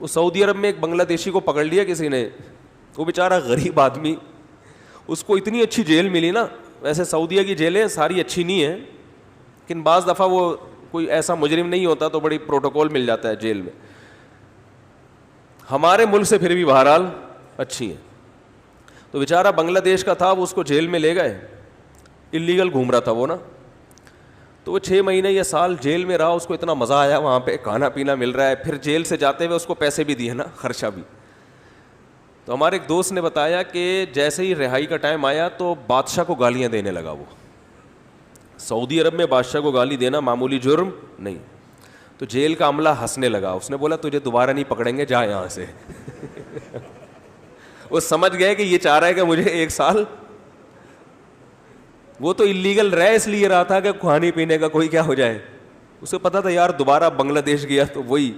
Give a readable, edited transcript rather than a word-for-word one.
وہ سعودی عرب میں ایک بنگلہ دیشی کو پکڑ لیا کسی نے, وہ بیچارہ غریب آدمی, اس کو اتنی اچھی جیل ملی نا. ویسے سعودیہ کی جیلیں ساری اچھی نہیں ہیں, لیکن بعض دفعہ وہ کوئی ایسا مجرم نہیں ہوتا تو بڑی پروٹوکول مل جاتا ہے جیل میں. ہمارے ملک سے پھر بھی بہرحال اچھی ہیں. تو بیچارہ بنگلہ دیش کا تھا, وہ اس کو جیل میں لے گئے, اللیگل گھوم رہا تھا وہ نا. تو وہ 6 مہینے یا سال جیل میں رہا, اس کو اتنا مزہ آیا, وہاں پہ کھانا پینا مل رہا ہے, پھر جیل سے جاتے ہوئے اس کو پیسے بھی دیے نا, خرچہ بھی. تو ہمارے ایک دوست نے بتایا کہ جیسے ہی رہائی کا ٹائم آیا تو بادشاہ کو گالیاں دینے لگا. وہ سعودی عرب میں بادشاہ کو گالی دینا معمولی جرم نہیں. تو جیل کا عملہ ہنسنے لگا, اس نے بولا تجھے دوبارہ نہیں پکڑیں گے, جا یہاں سے. وہ سمجھ گئے کہ یہ چاہ رہا ہے کہ مجھے 1 سال, وہ تو اللیگل رہ اس لیے رہا تھا کہ کھانے پینے کا کوئی کیا ہو جائے. اسے پتا تھا یار دوبارہ بنگلہ دیش گیا تو وہی